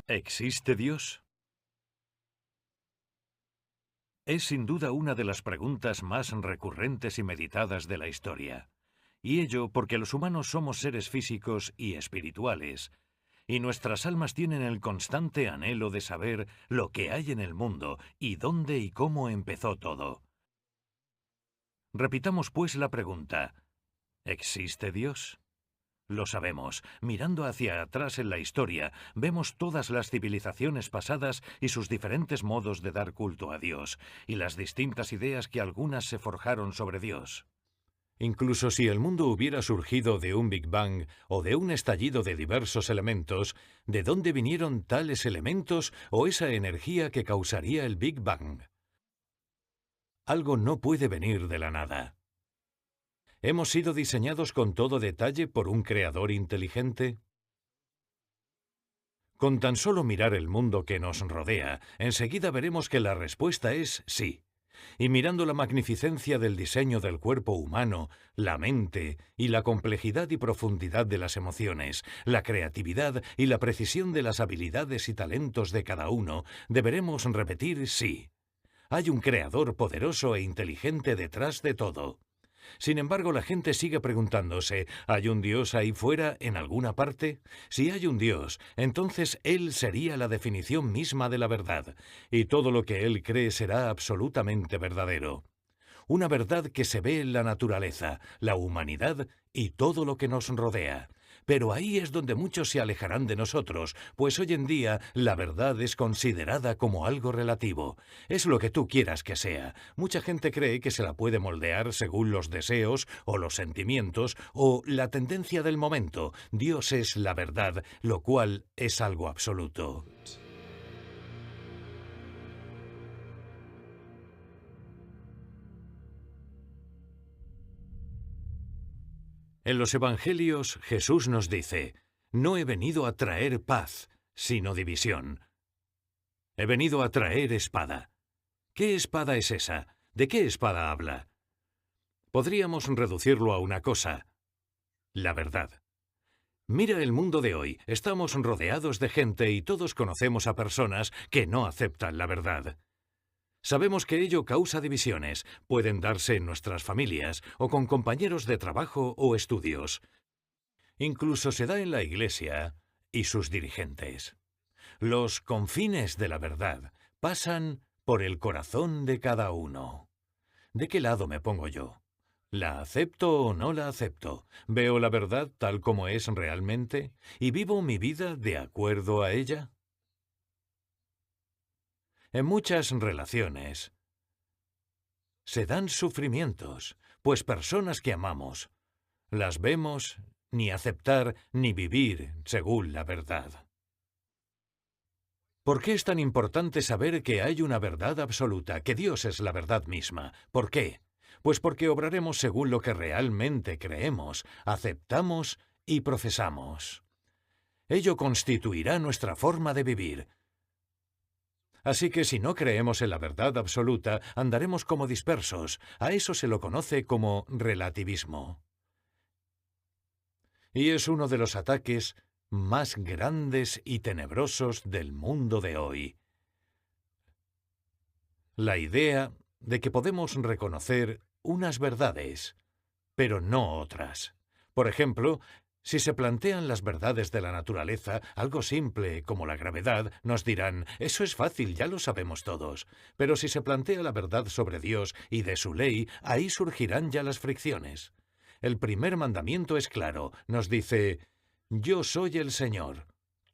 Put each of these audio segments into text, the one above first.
¿Existe Dios? Es sin duda una de las preguntas más recurrentes y meditadas de la historia. Y ello porque los humanos somos seres físicos y espirituales, y nuestras almas tienen el constante anhelo de saber lo que hay en el mundo y dónde y cómo empezó todo. Repitamos pues la pregunta: ¿existe Dios? Lo sabemos. Mirando hacia atrás en la historia, vemos todas las civilizaciones pasadas y sus diferentes modos de dar culto a Dios, y las distintas ideas que algunas se forjaron sobre Dios. Incluso si el mundo hubiera surgido de un Big Bang o de un estallido de diversos elementos, ¿de dónde vinieron tales elementos o esa energía que causaría el Big Bang? Algo no puede venir de la nada. ¿Hemos sido diseñados con todo detalle por un creador inteligente? Con tan solo mirar el mundo que nos rodea, enseguida veremos que la respuesta es sí. Y mirando la magnificencia del diseño del cuerpo humano, la mente y la complejidad y profundidad de las emociones, la creatividad y la precisión de las habilidades y talentos de cada uno, deberemos repetir sí. Hay un creador poderoso e inteligente detrás de todo. Sin embargo, la gente sigue preguntándose, ¿hay un Dios ahí fuera, en alguna parte? Si hay un Dios, entonces Él sería la definición misma de la verdad, y todo lo que Él cree será absolutamente verdadero. Una verdad que se ve en la naturaleza, la humanidad y todo lo que nos rodea. Pero ahí es donde muchos se alejarán de nosotros, pues hoy en día la verdad es considerada como algo relativo. Es lo que tú quieras que sea. Mucha gente cree que se la puede moldear según los deseos o los sentimientos o la tendencia del momento. Dios es la verdad, lo cual es algo absoluto. En los Evangelios, Jesús nos dice: «No he venido a traer paz, sino división. He venido a traer espada». ¿Qué espada es esa? ¿De qué espada habla? Podríamos reducirlo a una cosa: la verdad. Mira el mundo de hoy. Estamos rodeados de gente y todos conocemos a personas que no aceptan la verdad. Sabemos que ello causa divisiones. Pueden darse en nuestras familias o con compañeros de trabajo o estudios. Incluso se da en la Iglesia y sus dirigentes. Los confines de la verdad pasan por el corazón de cada uno. ¿De qué lado me pongo yo? ¿La acepto o no la acepto? ¿Veo la verdad tal como es realmente y vivo mi vida de acuerdo a ella? En muchas relaciones se dan sufrimientos, pues personas que amamos las vemos ni aceptar ni vivir según la verdad. ¿Por qué es tan importante saber que hay una verdad absoluta, que Dios es la verdad misma? ¿Por qué? Pues porque obraremos según lo que realmente creemos, aceptamos y profesamos. Ello constituirá nuestra forma de vivir. Así que si no creemos en la verdad absoluta, andaremos como dispersos. A eso se lo conoce como relativismo. Y es uno de los ataques más grandes y tenebrosos del mundo de hoy. La idea de que podemos reconocer unas verdades, pero no otras. Por ejemplo, si se plantean las verdades de la naturaleza, algo simple como la gravedad, nos dirán: «Eso es fácil, ya lo sabemos todos». Pero si se plantea la verdad sobre Dios y de su ley, ahí surgirán ya las fricciones. El primer mandamiento es claro, nos dice: «Yo soy el Señor,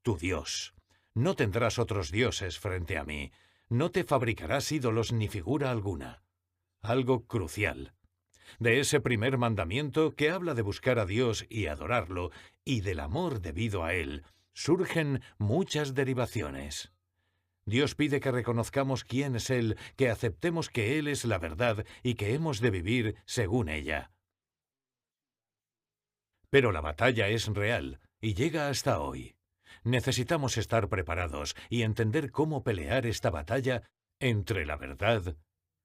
tu Dios. No tendrás otros dioses frente a mí. No te fabricarás ídolos ni figura alguna». Algo crucial. De ese primer mandamiento, que habla de buscar a Dios y adorarlo, y del amor debido a Él, surgen muchas derivaciones. Dios pide que reconozcamos quién es Él, que aceptemos que Él es la verdad y que hemos de vivir según ella. Pero la batalla es real y llega hasta hoy. Necesitamos estar preparados y entender cómo pelear esta batalla entre la verdad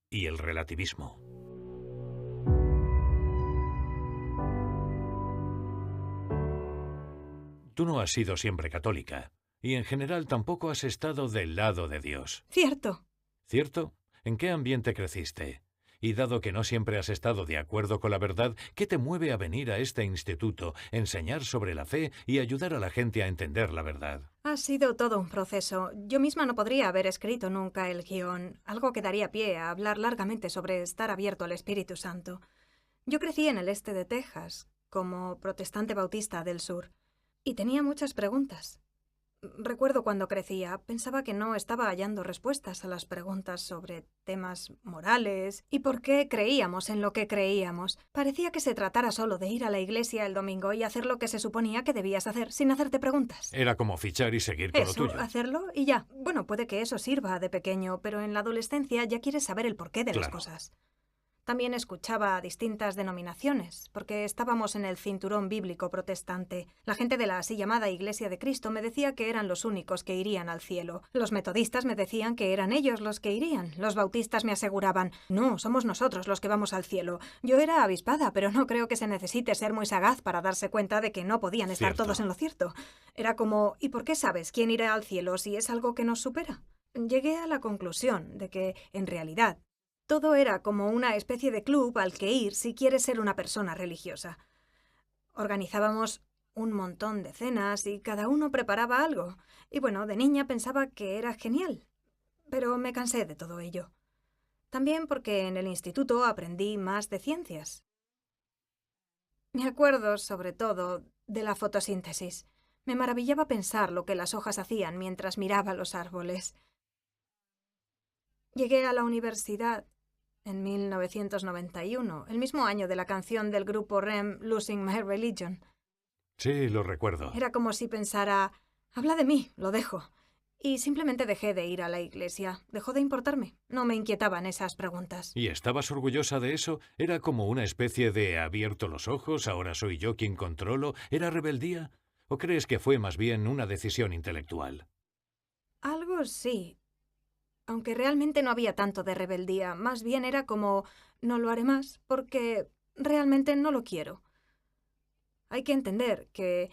y el relativismo. Tú no has sido siempre católica, Y en general tampoco has estado del lado de Dios. Cierto. ¿Cierto? ¿En qué ambiente creciste? Y dado que no siempre has estado de acuerdo con la verdad, ¿qué te mueve a venir a este instituto, enseñar sobre la fe y ayudar a la gente a entender la verdad? Ha sido todo un proceso. Yo misma no podría haber escrito nunca el guión, algo que daría pie a hablar largamente sobre estar abierto al Espíritu Santo. Yo crecí en el este de Texas, como protestante bautista del sur, y tenía muchas preguntas. Recuerdo cuando crecía, pensaba que no estaba hallando respuestas a las preguntas sobre temas morales y por qué creíamos en lo que creíamos. Parecía que se tratara solo de ir a la iglesia el domingo y hacer lo que se suponía que debías hacer, sin hacerte preguntas. Era como fichar y seguir con lo Eso, tuyo. hacerlo y ya. Bueno, puede que eso sirva de pequeño, pero en la adolescencia ya quieres saber el porqué de las Claro. cosas. También escuchaba a distintas denominaciones, porque estábamos en el cinturón bíblico protestante. La gente de la así llamada Iglesia de Cristo me decía que eran los únicos que irían al cielo. Los metodistas me decían que eran ellos los que irían. Los bautistas me aseguraban, no, somos nosotros los que vamos al cielo. Yo era avispada, pero no creo que se necesite ser muy sagaz para darse cuenta de que no podían estar Cierto. todos en lo cierto. Era como, ¿y por qué sabes quién irá al cielo si es algo que nos supera? Llegué a la conclusión de que, en realidad, todo era como una especie de club al que ir si quieres ser una persona religiosa. Organizábamos un montón de cenas y cada uno preparaba algo. Y bueno, de niña pensaba que era genial. Pero me cansé de todo ello. También porque en el instituto aprendí más de ciencias. Me acuerdo, sobre todo, de la fotosíntesis. Me maravillaba pensar lo que las hojas hacían mientras miraba los árboles. Llegué a la universidad en 1991, el mismo año de la canción del grupo REM, Losing My Religion. Sí, lo recuerdo. Era como si pensara, habla de mí, lo dejo. Y simplemente dejé de ir a la iglesia. Dejó de importarme. No me inquietaban esas preguntas. ¿Y estabas orgullosa de eso? ¿Era como una especie de abierto los ojos, ahora soy yo quien controlo? ¿Era rebeldía? ¿O crees que fue más bien una decisión intelectual? Algo sí. Aunque realmente no había tanto de rebeldía. Más bien era como, no lo haré más porque realmente no lo quiero. Hay que entender que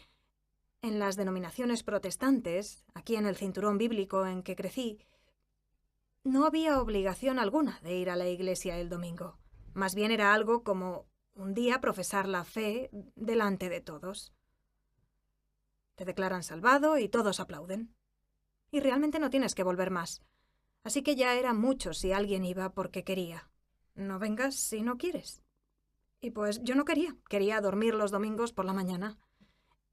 en las denominaciones protestantes, aquí en el cinturón bíblico en que crecí, no había obligación alguna de ir a la iglesia el domingo. Más bien era algo como un día profesar la fe delante de todos. Te declaran salvado y todos aplauden. Y realmente no tienes que volver más. Así que ya era mucho si alguien iba porque quería. No vengas si no quieres. Y pues yo no quería. Quería dormir los domingos por la mañana.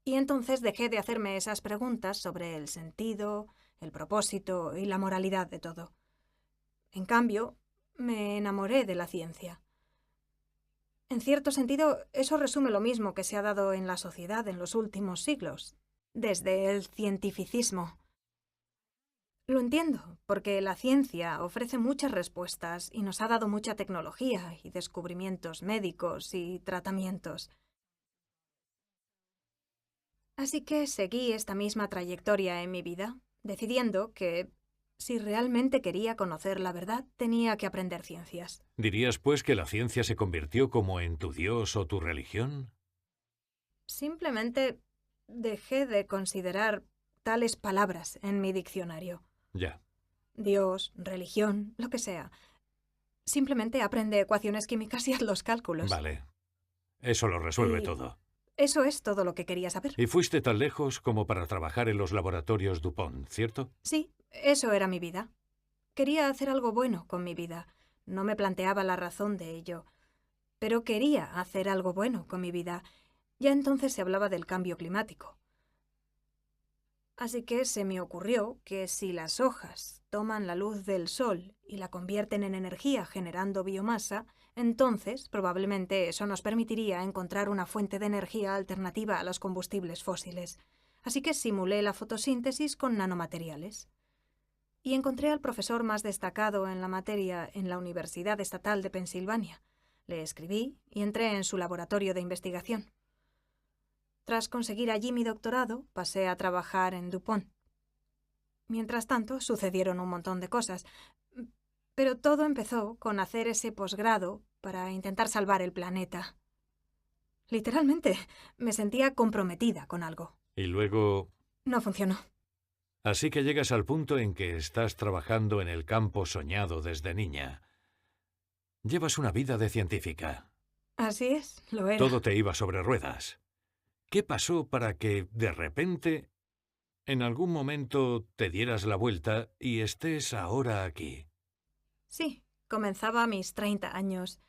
Y entonces dejé de hacerme esas preguntas sobre el sentido, el propósito y la moralidad de todo. En cambio, me enamoré de la ciencia. En cierto sentido, eso resume lo mismo que se ha dado en la sociedad en los últimos siglos, desde el cientificismo. Lo entiendo, porque la ciencia ofrece muchas respuestas y nos ha dado mucha tecnología y descubrimientos médicos y tratamientos. Así que seguí esta misma trayectoria en mi vida, decidiendo que, si realmente quería conocer la verdad, tenía que aprender ciencias. ¿Dirías, pues, que la ciencia se convirtió como en tu Dios o tu religión? Simplemente dejé de considerar tales palabras en mi diccionario. Ya, Dios, religión, lo que sea. Simplemente aprende ecuaciones químicas y haz los cálculos. vale. Eso lo resuelve Y todo. eso es todo lo que quería saber. Y fuiste tan lejos como para trabajar en los laboratorios DuPont, ¿cierto? Sí, eso era mi vida. Quería hacer algo bueno con mi vida. No me planteaba la razón de ello. Pero quería hacer algo bueno con mi vida. Ya entonces se hablaba del cambio climático. Así que se me ocurrió que si las hojas toman la luz del sol y la convierten en energía generando biomasa, entonces probablemente eso nos permitiría encontrar una fuente de energía alternativa a los combustibles fósiles. Así que simulé la fotosíntesis con nanomateriales. Y encontré al profesor más destacado en la materia en la Universidad Estatal de Pensilvania. Le escribí y entré en su laboratorio de investigación. Tras conseguir allí mi doctorado, pasé a trabajar en DuPont. Mientras tanto, sucedieron un montón de cosas, pero todo empezó con hacer ese posgrado para intentar salvar el planeta. Literalmente, me sentía comprometida con algo. Y luego... No funcionó. Así que llegas al punto en que estás trabajando en el campo soñado desde niña. Llevas una vida de científica. Así es, lo era. Todo te iba sobre ruedas. ¿Qué pasó para que, de repente, en algún momento te dieras la vuelta y estés ahora aquí? Sí, comenzaba a mis 30 años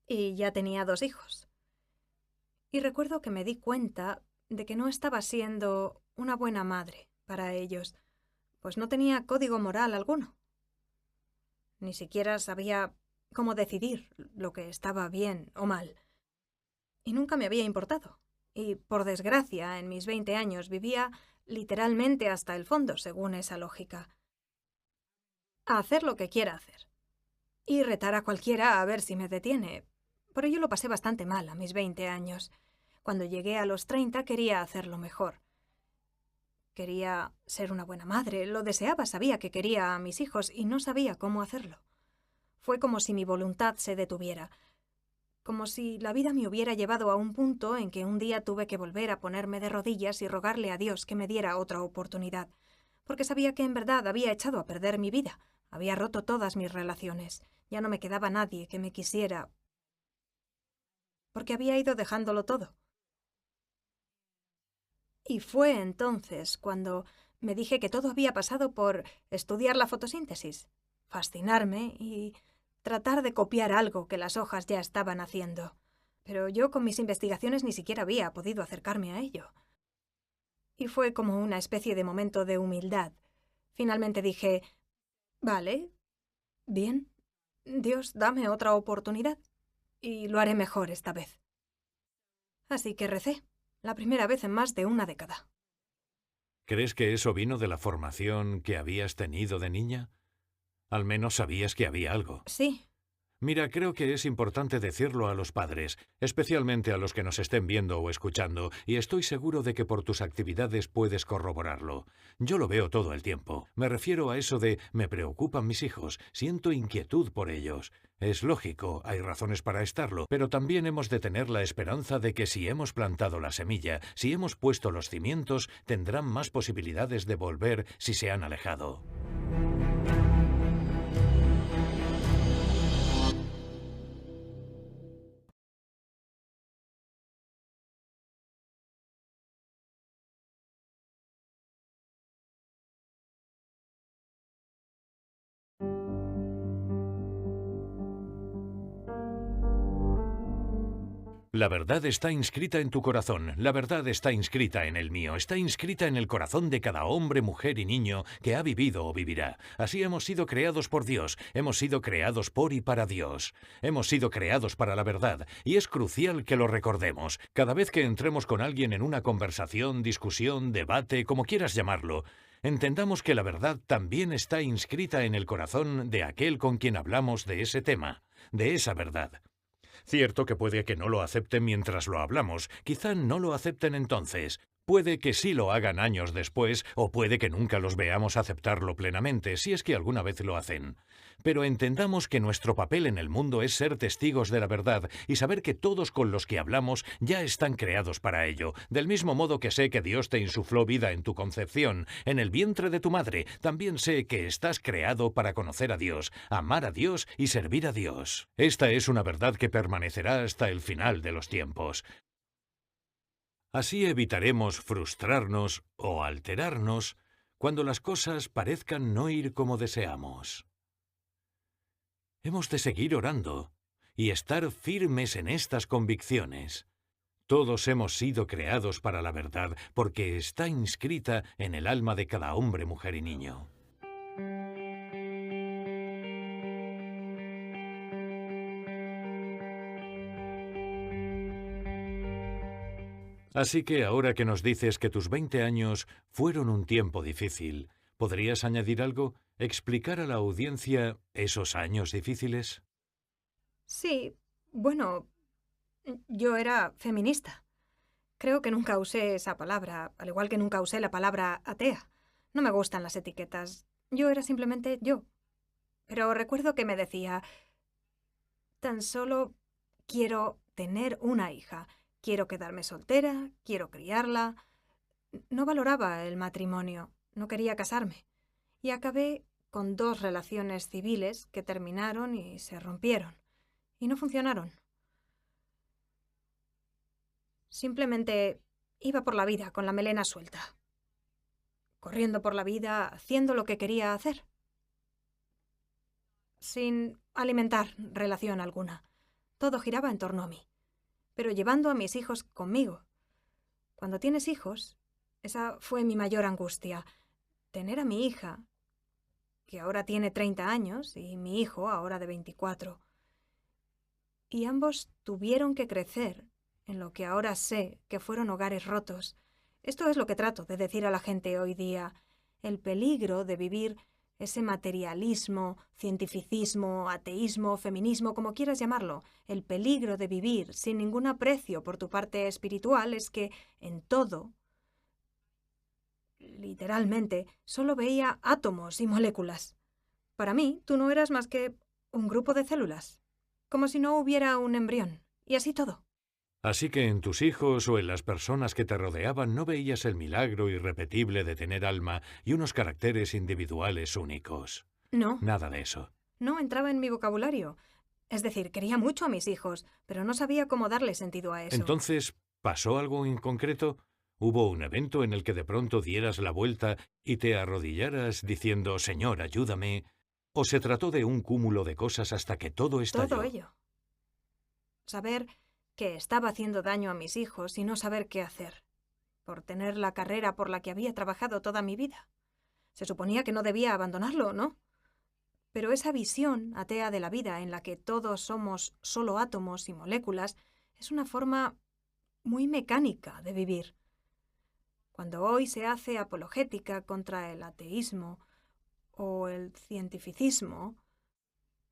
y ya tenía 2 hijos. Y recuerdo que me di cuenta de que no estaba siendo una buena madre para ellos, pues no tenía código moral alguno. Ni siquiera sabía cómo decidir lo que estaba bien o mal. Y nunca me había importado. Y, por desgracia, en mis 20 años vivía literalmente hasta el fondo, según esa lógica. A hacer lo que quiera hacer. Y retar a cualquiera a ver si me detiene. Por ello lo pasé bastante mal a mis 20 años. Cuando llegué a los 30 quería hacerlo mejor. Quería ser una buena madre, lo deseaba, sabía que quería a mis hijos y no sabía cómo hacerlo. Fue como si mi voluntad se detuviera. Como si la vida me hubiera llevado a un punto en que un día tuve que volver a ponerme de rodillas y rogarle a Dios que me diera otra oportunidad, porque sabía que en verdad había echado a perder mi vida, había roto todas mis relaciones, ya no me quedaba nadie que me quisiera, porque había ido dejándolo todo. Y fue entonces cuando me dije que todo había pasado por estudiar la fotosíntesis, fascinarme y tratar de copiar algo que las hojas ya estaban haciendo. Pero yo con mis investigaciones ni siquiera había podido acercarme a ello. Y fue como una especie de momento de humildad. Finalmente dije, vale, bien, Dios, dame otra oportunidad y lo haré mejor esta vez. Así que recé, la primera vez en más de una década. ¿Crees que eso vino de la formación que habías tenido de niña? Al menos sabías que había algo. Sí, Mira, creo que es importante decirlo a los padres, especialmente a los que nos estén viendo o escuchando, y estoy seguro de que por tus actividades puedes corroborarlo. Yo lo veo todo el tiempo. Me refiero a eso de me preocupan mis hijos, siento inquietud por ellos. Es lógico, hay razones para estarlo, pero también hemos de tener la esperanza de que si hemos plantado la semilla, si hemos puesto los cimientos, tendrán más posibilidades de volver si se han alejado. La verdad está inscrita en tu corazón, la verdad está inscrita en el mío, está inscrita en el corazón de cada hombre, mujer y niño que ha vivido o vivirá. Así hemos sido creados por Dios, hemos sido creados por y para Dios. Hemos sido creados para la verdad, y es crucial que lo recordemos. Cada vez que entremos con alguien en una conversación, discusión, debate, como quieras llamarlo, entendamos que la verdad también está inscrita en el corazón de aquel con quien hablamos de ese tema, de esa verdad. Cierto que puede que no lo acepten mientras lo hablamos, quizá no lo acepten entonces. Puede que sí lo hagan años después, o puede que nunca los veamos aceptarlo plenamente, si es que alguna vez lo hacen. Pero entendamos que nuestro papel en el mundo es ser testigos de la verdad y saber que todos con los que hablamos ya están creados para ello. Del mismo modo que sé que Dios te insufló vida en tu concepción, en el vientre de tu madre, también sé que estás creado para conocer a Dios, amar a Dios y servir a Dios. Esta es una verdad que permanecerá hasta el final de los tiempos. Así evitaremos frustrarnos o alterarnos cuando las cosas parezcan no ir como deseamos. Hemos de seguir orando y estar firmes en estas convicciones. Todos hemos sido creados para la verdad porque está inscrita en el alma de cada hombre, mujer y niño. Así que ahora que nos dices que tus 20 años fueron un tiempo difícil, ¿podrías añadir algo? ¿Explicar a la audiencia esos años difíciles? sí, bueno, yo era feminista. Creo que nunca usé esa palabra, al igual que nunca usé la palabra atea. No me gustan las etiquetas. Yo era simplemente yo. Pero recuerdo que me decía, tan solo quiero tener una hija, quiero quedarme soltera, quiero criarla. No valoraba el matrimonio. no quería casarme, y acabé con 2 relaciones civiles que terminaron y se rompieron, y no funcionaron. Simplemente iba por la vida con la melena suelta, corriendo por la vida, haciendo lo que quería hacer, sin alimentar relación alguna. Todo giraba en torno a mí, pero llevando a mis hijos conmigo. Cuando tienes hijos, esa fue mi mayor angustia, tener a mi hija, que ahora tiene 30 años, y mi hijo, ahora de 24. Y ambos tuvieron que crecer en lo que ahora sé que fueron hogares rotos. Esto es lo que trato de decir a la gente hoy día. El peligro de vivir ese materialismo, cientificismo, ateísmo, feminismo, como quieras llamarlo. El peligro de vivir sin ningún aprecio por tu parte espiritual es que en todo, literalmente, solo veía átomos y moléculas. Para mí, tú no eras más que un grupo de células, como si no hubiera un embrión, y así todo. Así que en tus hijos o en las personas que te rodeaban no veías el milagro irrepetible de tener alma y unos caracteres individuales únicos. No, Nada de eso. no entraba en mi vocabulario. Es decir, quería mucho a mis hijos, pero no sabía cómo darle sentido a eso. Entonces, ¿pasó algo en concreto? ¿Hubo un evento en el que de pronto dieras la vuelta y te arrodillaras diciendo, Señor, ayúdame? ¿O se trató de un cúmulo de cosas hasta que todo estalló? Todo ello. Saber que estaba haciendo daño a mis hijos y no saber qué hacer, por tener la carrera por la que había trabajado toda mi vida. Se suponía que no debía abandonarlo, ¿no? Pero esa visión atea de la vida en la que todos somos solo átomos y moléculas es una forma muy mecánica de vivir. Cuando hoy se hace apologética contra el ateísmo o el cientificismo,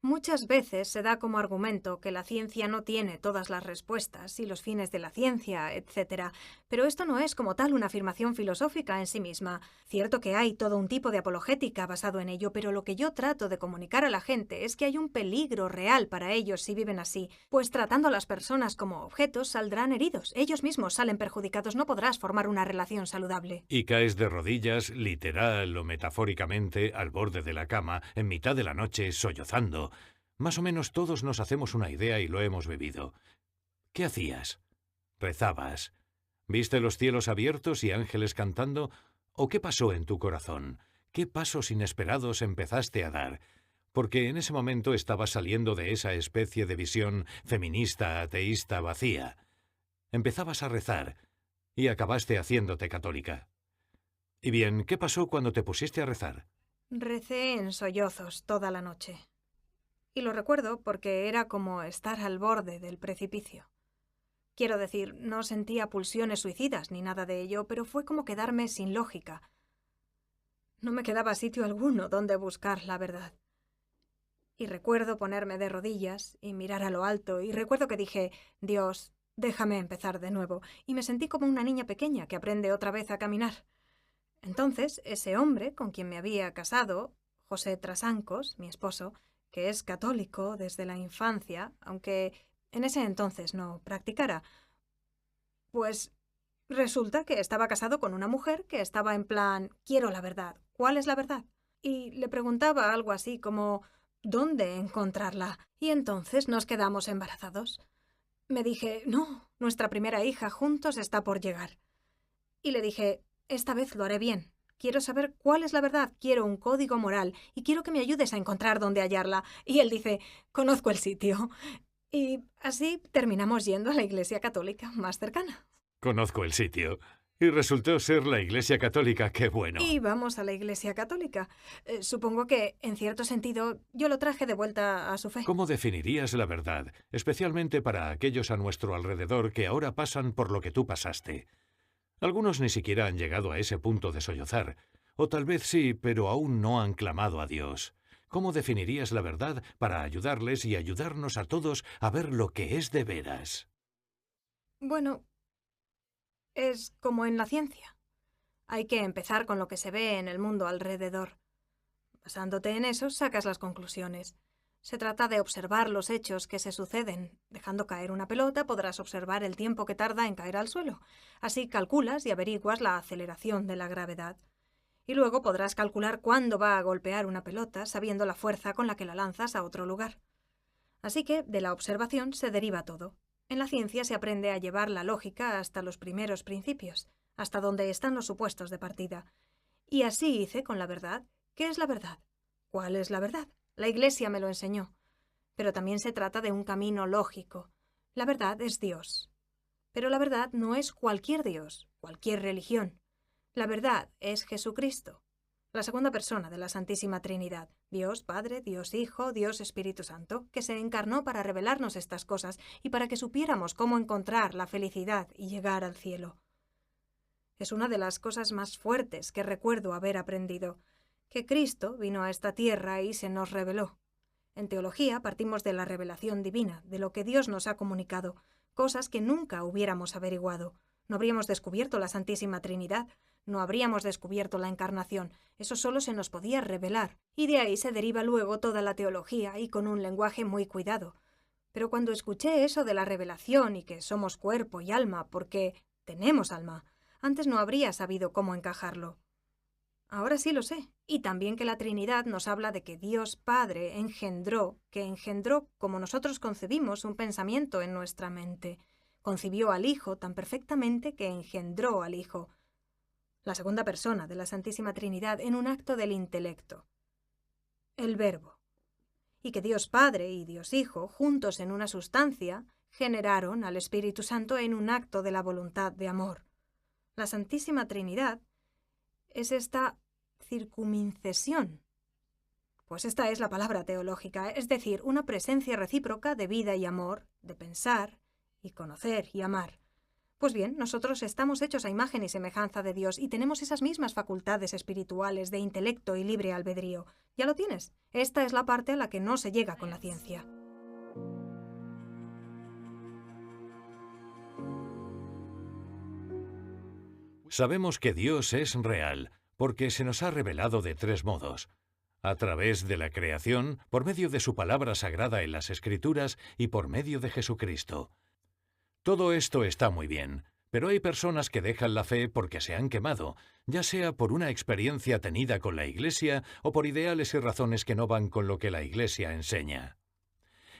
muchas veces se da como argumento que la ciencia no tiene todas las respuestas y los fines de la ciencia, etc. Pero esto no es como tal una afirmación filosófica en sí misma. Cierto que hay todo un tipo de apologética basado en ello, pero lo que yo trato de comunicar a la gente es que hay un peligro real para ellos si viven así, pues tratando a las personas como objetos saldrán heridos. Ellos mismos salen perjudicados, no podrás formar una relación saludable. Y caes de rodillas, literal o metafóricamente, al borde de la cama, en mitad de la noche, sollozando. Más o menos todos nos hacemos una idea y lo hemos vivido. ¿Qué hacías? ¿Rezabas? ¿Viste los cielos abiertos y ángeles cantando? ¿O qué pasó en tu corazón? ¿Qué pasos inesperados empezaste a dar? Porque en ese momento estabas saliendo de esa especie de visión feminista, ateísta, vacía. Empezabas a rezar y acabaste haciéndote católica. Y bien, ¿qué pasó cuando te pusiste a rezar? Recé en sollozos toda la noche. Y lo recuerdo porque era como estar al borde del precipicio. Quiero decir, no sentía pulsiones suicidas ni nada de ello, pero fue como quedarme sin lógica. No me quedaba sitio alguno donde buscar la verdad. Y recuerdo ponerme de rodillas y mirar a lo alto, y recuerdo que dije, Dios, déjame empezar de nuevo, y me sentí como una niña pequeña que aprende otra vez a caminar. Entonces, ese hombre con quien me había casado, José Trasancos, mi esposo, que es católico desde la infancia, aunque en ese entonces no practicara, pues resulta que estaba casado con una mujer que estaba en plan, quiero la verdad, ¿cuál es la verdad? Y le preguntaba algo así como, ¿dónde encontrarla? Y entonces nos quedamos embarazados. Me dije, no, nuestra primera hija juntos está por llegar. Y le dije, esta vez lo haré bien. Quiero saber cuál es la verdad, quiero un código moral y quiero que me ayudes a encontrar dónde hallarla. Y él dice, conozco el sitio. Y así terminamos yendo a la iglesia católica más cercana. Conozco el sitio. Y resultó ser la Iglesia Católica, qué bueno. Y vamos a la iglesia católica. Supongo que, en cierto sentido, yo lo traje de vuelta a su fe. ¿Cómo definirías la verdad, especialmente para aquellos a nuestro alrededor que ahora pasan por lo que tú pasaste? Algunos ni siquiera han llegado a ese punto de sollozar, o tal vez sí, pero aún no han clamado a Dios. ¿Cómo definirías la verdad para ayudarles y ayudarnos a todos a ver lo que es de veras? Bueno, es como en la ciencia. Hay que empezar con lo que se ve en el mundo alrededor. Basándote en eso, sacas las conclusiones. Se trata de observar los hechos que se suceden. Dejando caer una pelota, podrás observar el tiempo que tarda en caer al suelo. Así calculas y averiguas la aceleración de la gravedad. y luego podrás calcular cuándo va a golpear una pelota sabiendo la fuerza con la que la lanzas a otro lugar. Así que de la observación se deriva todo. En la ciencia se aprende a llevar la lógica hasta los primeros principios, hasta donde están los supuestos de partida. Y así hice con la verdad. ¿Qué es la verdad? ¿Cuál es la verdad? La Iglesia me lo enseñó. Pero también se trata de un camino lógico. La verdad es Dios. Pero la verdad no es cualquier Dios, cualquier religión. La verdad es Jesucristo, la segunda persona de la Santísima Trinidad, Dios Padre, Dios Hijo, Dios Espíritu Santo, que se encarnó para revelarnos estas cosas y para que supiéramos cómo encontrar la felicidad y llegar al cielo. Es una de las cosas más fuertes que recuerdo haber aprendido, que Cristo vino a esta tierra y se nos reveló. En teología partimos de la revelación divina, de lo que Dios nos ha comunicado, cosas que nunca hubiéramos averiguado. No habríamos descubierto la Santísima Trinidad, no habríamos descubierto la Encarnación, eso solo se nos podía revelar, y de ahí se deriva luego toda la teología y con un lenguaje muy cuidado. Pero cuando escuché eso de la revelación y que somos cuerpo y alma porque tenemos alma, antes no habría sabido cómo encajarlo. Ahora sí lo sé, y también que la Trinidad nos habla de que Dios Padre engendró como nosotros concebimos un pensamiento en nuestra mente. Concibió al Hijo tan perfectamente que engendró al Hijo, la segunda persona de la Santísima Trinidad, en un acto del intelecto, el Verbo. Y que Dios Padre y Dios Hijo, juntos en una sustancia, generaron al Espíritu Santo en un acto de la voluntad de amor. La Santísima Trinidad es esta circumincesión. Pues esta es la palabra teológica, es decir, una presencia recíproca de vida y amor, de pensar y conocer y amar. Pues bien, nosotros estamos hechos a imagen y semejanza de Dios y tenemos esas mismas facultades espirituales de intelecto y libre albedrío. Ya lo tienes. Esta es la parte a la que no se llega con la ciencia. Sabemos que Dios es real, porque se nos ha revelado de tres modos: a través de la creación, por medio de su palabra sagrada en las Escrituras y por medio de Jesucristo. Todo esto está muy bien, pero hay personas que dejan la fe porque se han quemado, ya sea por una experiencia tenida con la Iglesia o por ideales y razones que no van con lo que la Iglesia enseña.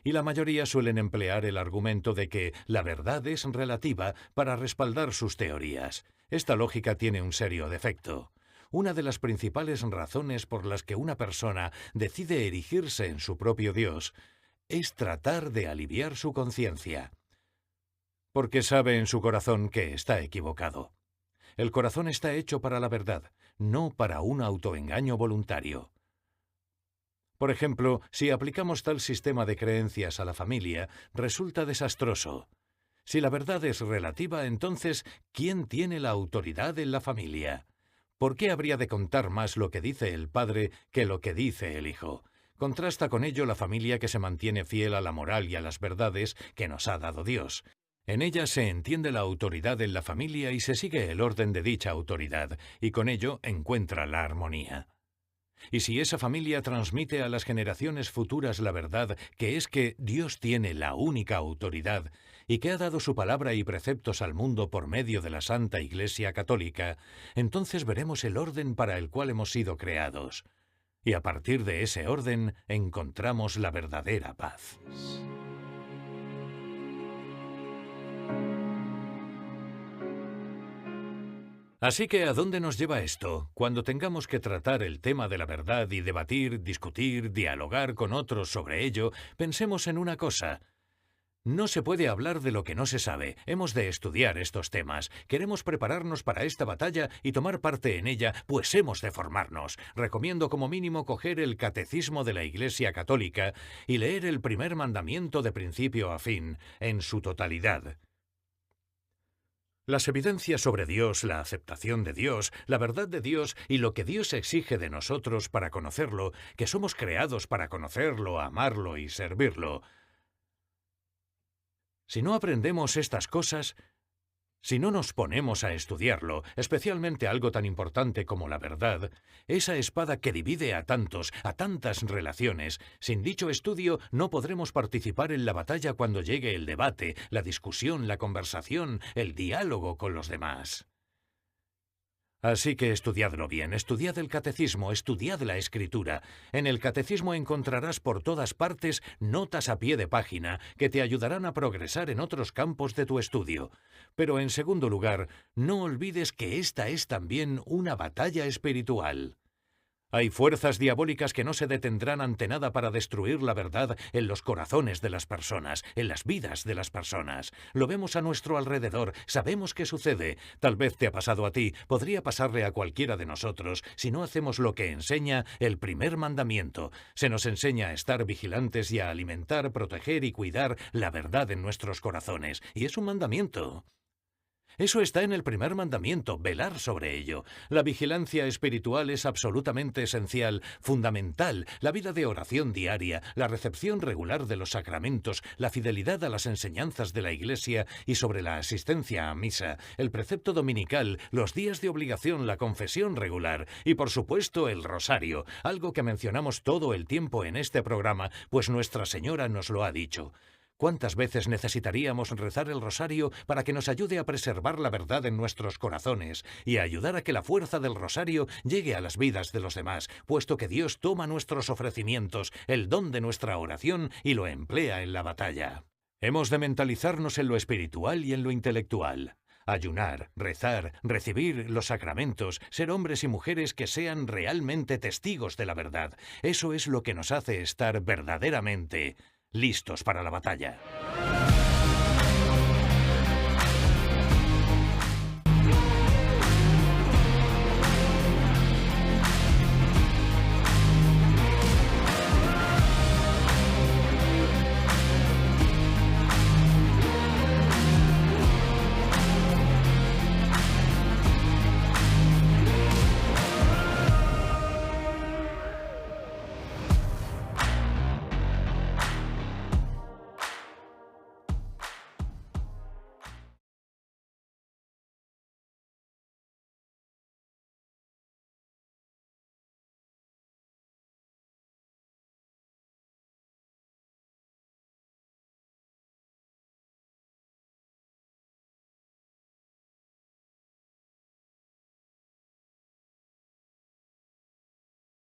Y la mayoría suelen emplear el argumento de que la verdad es relativa para respaldar sus teorías. Esta lógica tiene un serio defecto. Una de las principales razones por las que una persona decide erigirse en su propio Dios es tratar de aliviar su conciencia, porque sabe en su corazón que está equivocado. El corazón está hecho para la verdad, no para un autoengaño voluntario. Por ejemplo, si aplicamos tal sistema de creencias a la familia, resulta desastroso. Si la verdad es relativa, entonces, ¿quién tiene la autoridad en la familia? ¿Por qué habría de contar más lo que dice el padre que lo que dice el hijo? Contrasta con ello la familia que se mantiene fiel a la moral y a las verdades que nos ha dado Dios. En ella se entiende la autoridad en la familia y se sigue el orden de dicha autoridad, y con ello encuentra la armonía. Y si esa familia transmite a las generaciones futuras la verdad, que es que Dios tiene la única autoridad y que ha dado su palabra y preceptos al mundo por medio de la Santa Iglesia Católica, entonces veremos el orden para el cual hemos sido creados. Y a partir de ese orden encontramos la verdadera paz. Así que, ¿a dónde nos lleva esto? Cuando tengamos que tratar el tema de la verdad y debatir, discutir, dialogar con otros sobre ello, pensemos en una cosa. No se puede hablar de lo que no se sabe. Hemos de estudiar estos temas. Queremos prepararnos para esta batalla y tomar parte en ella, pues hemos de formarnos. Recomiendo como mínimo coger el Catecismo de la Iglesia Católica y leer el primer mandamiento de principio a fin, en su totalidad. Las evidencias sobre Dios, la aceptación de Dios, la verdad de Dios y lo que Dios exige de nosotros para conocerlo, que somos creados para conocerlo, amarlo y servirlo. Si no aprendemos estas cosas, si no nos ponemos a estudiarlo, especialmente algo tan importante como la verdad, esa espada que divide a tantos, a tantas relaciones, sin dicho estudio no podremos participar en la batalla cuando llegue el debate, la discusión, la conversación, el diálogo con los demás. Así que estudiadlo bien, estudiad el catecismo, estudiad la escritura. En el catecismo encontrarás por todas partes notas a pie de página que te ayudarán a progresar en otros campos de tu estudio. Pero en segundo lugar, no olvides que esta es también una batalla espiritual. Hay fuerzas diabólicas que no se detendrán ante nada para destruir la verdad en los corazones de las personas, en las vidas de las personas. Lo vemos a nuestro alrededor, sabemos qué sucede. Tal vez te ha pasado a ti, podría pasarle a cualquiera de nosotros si no hacemos lo que enseña el primer mandamiento. Se nos enseña a estar vigilantes y a alimentar, proteger y cuidar la verdad en nuestros corazones. Y es un mandamiento. Eso está en el primer mandamiento, velar sobre ello. La vigilancia espiritual es absolutamente esencial, fundamental. La vida de oración diaria, la recepción regular de los sacramentos, la fidelidad a las enseñanzas de la Iglesia y sobre la asistencia a misa, el precepto dominical, los días de obligación, la confesión regular y, por supuesto, el rosario, algo que mencionamos todo el tiempo en este programa, pues Nuestra Señora nos lo ha dicho. ¿Cuántas veces necesitaríamos rezar el rosario para que nos ayude a preservar la verdad en nuestros corazones y a ayudar a que la fuerza del rosario llegue a las vidas de los demás, puesto que Dios toma nuestros ofrecimientos, el don de nuestra oración, y lo emplea en la batalla? Hemos de mentalizarnos en lo espiritual y en lo intelectual. Ayunar, rezar, recibir los sacramentos, ser hombres y mujeres que sean realmente testigos de la verdad. Eso es lo que nos hace estar verdaderamente listos para la batalla.